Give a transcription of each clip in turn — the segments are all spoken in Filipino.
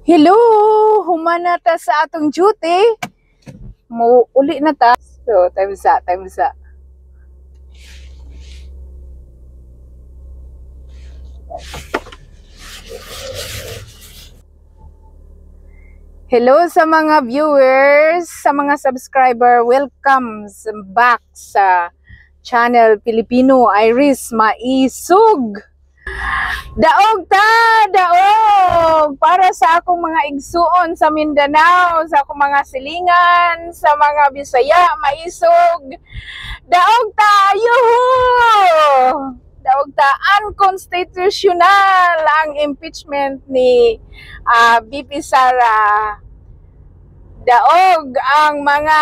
Hello! Humana ta sa atong duty. Uli na ta. So, time sa. Hello sa mga viewers, sa mga subscriber. Welcome back sa channel Pilipino Iris Maisug. Daog ta! Daog! Para sa akong mga igsuon sa Mindanao, sa akong mga silingan, sa mga Bisaya, Maisog. Daog ta! Yuhu! Daog ta! Unconstitutional ang impeachment ni VP Sara. Daog ang mga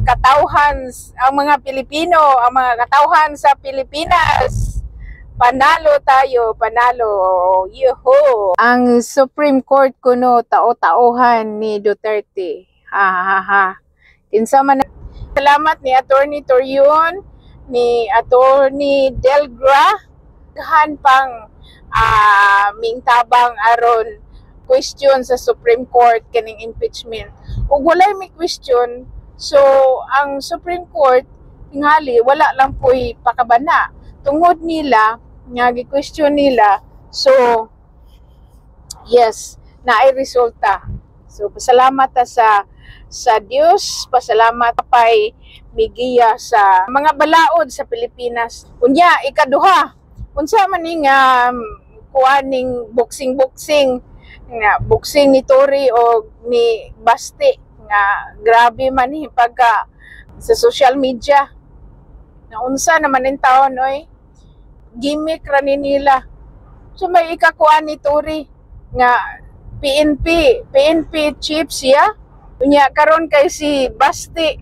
katauhan, ang mga Pilipino, ang mga katauhan sa Pilipinas. Panalo tayo, panalo. Yuhu! Ang Supreme Court kuno tao-taohan ni Duterte. Kinsa man. Salamat ni Attorney Torion, ni Attorney Delgra, gahan pang mingtabang aron question sa Supreme Court kaning impeachment. Ug walay may question, so ang Supreme Court tingali wala lang po'y pakabana tungod nila nga gi-question nila. So yes, naay resulta. So pasalamat ta sa Dios, pasalamat pay migiya sa mga balaod sa Pilipinas. Unya ikaduha, unsa man ning kuaning boxing nga boxing ni Tory o ni Basti nga grabe man ni pagka sa social media. Na unsa naman in taon oy, gimmick ra ni nila. So may ikakuan ni Tory nga PNP chief siya. Unya karon kay si Basti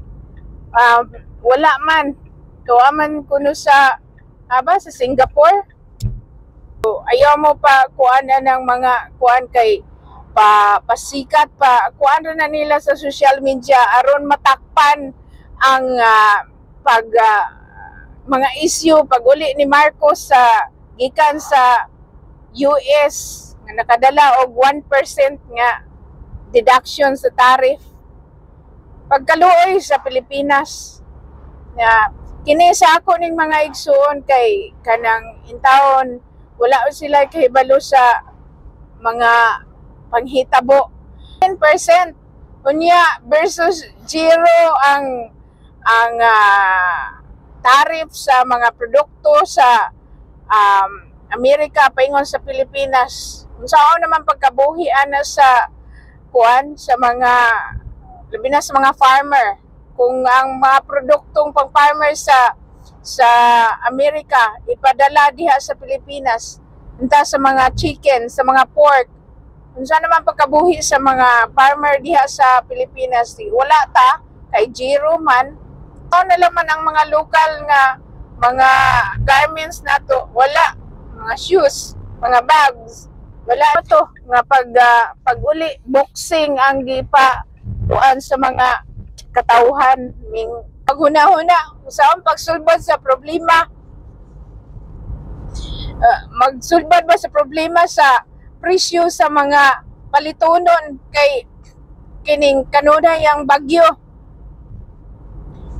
wala man tuaman kuno sa sa Singapore. So, ayaw mo pa kuan na ng mga kuan kay pasikat pa kuan na nila sa social media aron matakpan ang mga issue pag-uli ni Marcos sa gikan sa US nga nakadala og 1% nga deduction sa tariff pagkaluoy sa Pilipinas. Nga kini sa ako ning mga igsuon kay kanang intawon wala sila kahibalo sa mga panghitabo. 10% unya versus zero ang tariff sa mga produkto sa Amerika paingon sa Pilipinas. Unsaon naman pagkabuhian na sa kuan sa mga labi na sa mga farmer kung ang mga produktong pang-farmer sa Amerika ipadala diha sa Pilipinas unta sa mga chicken, sa mga pork. Unsa naman pagkabuhi sa mga farmer diha sa Pilipinas? Wala ta kay zero man. Na naman ang mga local nga mga garments nato, wala. Mga shoes, mga bags, wala to nga pag-uli boxing ang gipa kuan sa mga katauhan ning paghuna-huna usaon pagsulbad sa problema. Magsulbad ba sa problema sa presyo sa mga palitonon kay kining kanunay ang bagyo?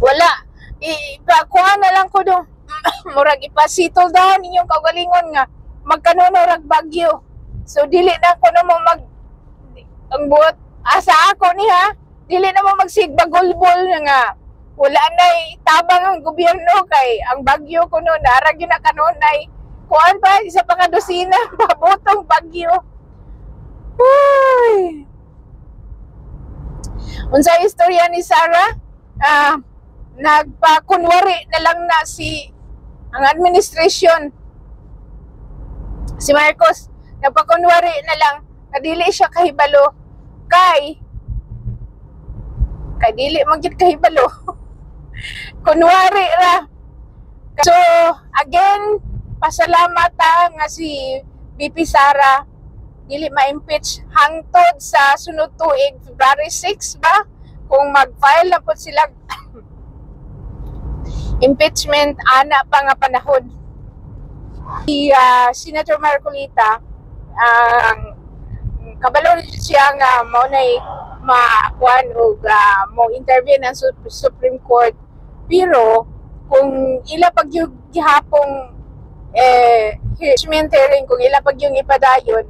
Wala. Ipakuha na lang ko do. Murag ipasitol daw ninyong kaugalingon nga magkanuno rag bagyo. So dili na ko na mo ang buot asa ako ni ha. Dili na mo magsigbagulbol nga wala na tabang ang gobyerno kay ang bagyo kuno narag yun na kanunay. Kuan pa isa pa ka dosina pabotong bagyo. Uy. Unsa istorya ni Sara? Nagpakunwari na lang na ang administration si Marcos nagpakunwari na lang na dili siya kahibalo kay dili man gid kahibalo kunwari ra. So again pasalamat nga si VP Sara dili ma-impeach hangtod sa sunod tuig February 6 ba kung mag-file na po sila impeachment ana pa nga panahon. Si Senator Marcolita ang kabalo siya nga mo nay maakuan o mo interview ng Supreme Court, pero kung ila pag yung gihapong impeachment hearing, kung ila pag yung ipadayon,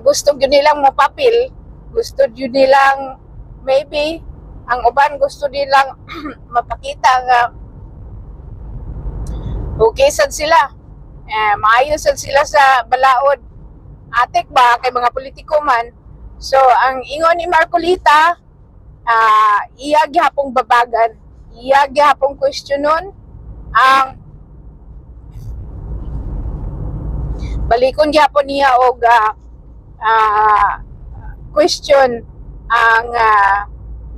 gusto yun nilang mapapil, gusto yun nilang maybe ang uban gusto nilang mapakita nga okay sad sila, maayos sad sila sa balaod, atek ba kay mga politiko man. So ang ingon ni Marcolita, iya gihapong babagan, iya gihapong questionon, ang balikon gihapon niya og question ang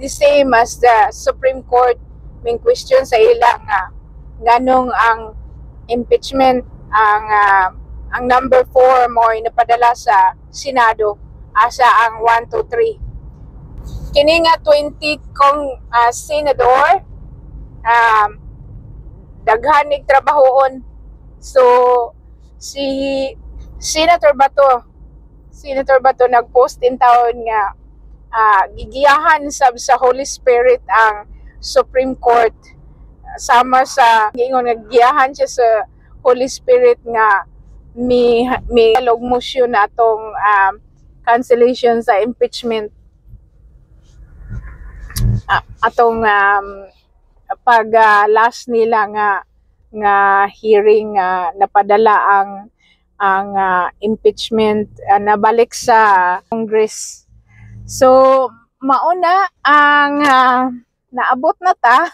the same as the Supreme Court may question sa ilang nganong ang impeachment ang number 4 mo inapadala sa Senado asa ang 1, 2, 3. Kini nga 20 kong senador, daghan nig trabahoon. So si Senator Bato nagpost in taon nga gigiyahan sa Holy Spirit ang Supreme Court, sama sa ingon nga giyahan siya sa Holy Spirit nga mi log motion na atong cancellation sa impeachment, atong pag last nila nga hearing, napadala ang impeachment nabalik sa Congress. So mauna ang naabot na ta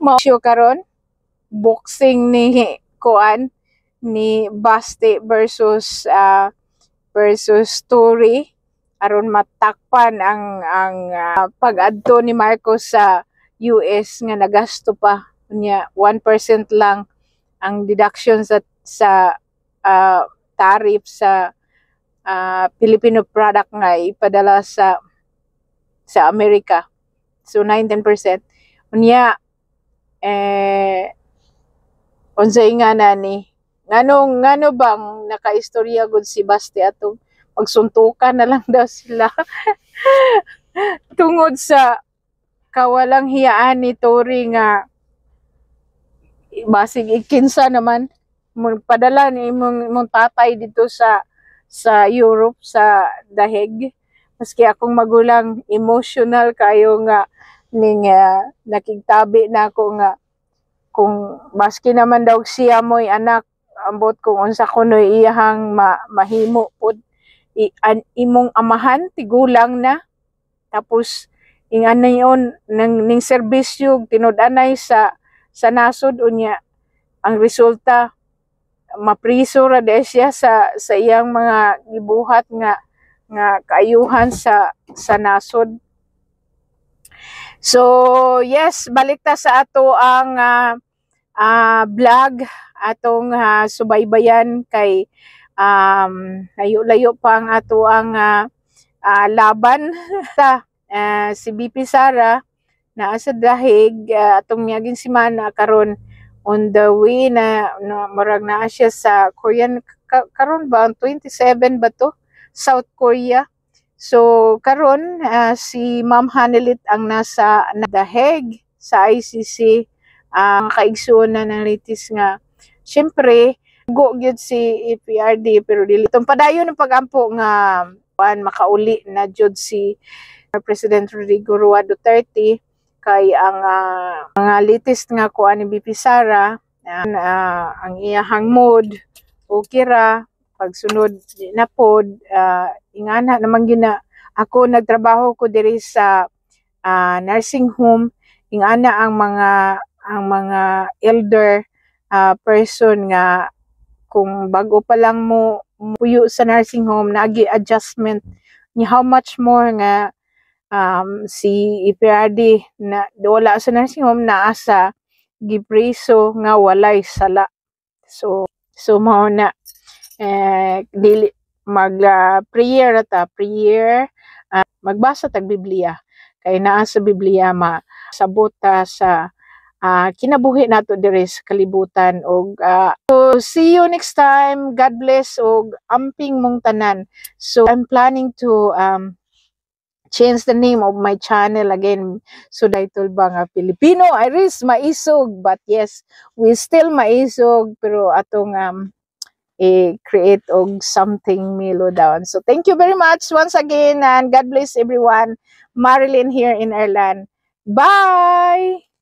mao karon boxing ni Koan ni Baste versus Tory aron matakpan ang pag-adto ni Marcos sa US nga nagasto pa niya 1% lang ang deduction sa tariff sa Filipino product nga ipadala sa Amerika. So 19%. Unya unsay nga nani ngano bang nakaistorya gud si Baste atong pagsuntukan na lang daw sila tungod sa kawalang hiyaan ni Tory nga basig ikinsa naman padala ni imong tatay dito sa Europe, sa dahig. Maski akong magulang emotional kayo nga ning nakigtabi na ako nga kung maski naman daw siya mo'y anak, ambot kung unsa kuno'y iyahang mahimo pod imong amahan tigulang na, tapos ingan na yun ning serbisyo tinud-anay sa nasod unya, ang resulta mapriso ra siya sa iyang mga gibuhat nga kaayuhan sa nasod. So yes, balik ta sa ato ang vlog, atong subaybayan kay layo-layo pa ang ato ang laban sa si BP Sara naa sa dahig, atong miyaging semana karon on the way na marag naa siya sa Korean karon ba 27 ba to, South Korea. So karon si Ma'am Hanelit ang nasa dahig sa ICC, ang kaigsuon na ng litis nga syempre go gyud si EPRD, pero dili tong padayon ng pagampo nga makauli na jud si President Rodrigo Roa Duterte kay ang mga latest nga kuan ni BP Sara, ang iyahang mode okay ra, pagsunod na pod ingana naman gina ako nagtrabaho ko diri sa nursing home, ingana ang mga elder person nga kung bago pa lang mo puyo sa nursing home naagi adjustment ni how much more nga si EPRD na wala sa nursing home na asa gipreso nga walay sala. So mao na dili mag prayer magbasa tag Biblia kay naa sa Biblia masabot ta sa kinabuhi nato diri sa kalibutan. Og so see you next time. God bless og amping mong tanan. So I'm planning to change the name of my channel again. So title ba nga Filipino Iris Maisog, but yes, we still maisog pero atong create og something milo down. So thank you very much once again and God bless everyone. Marilyn here in Ireland. Bye!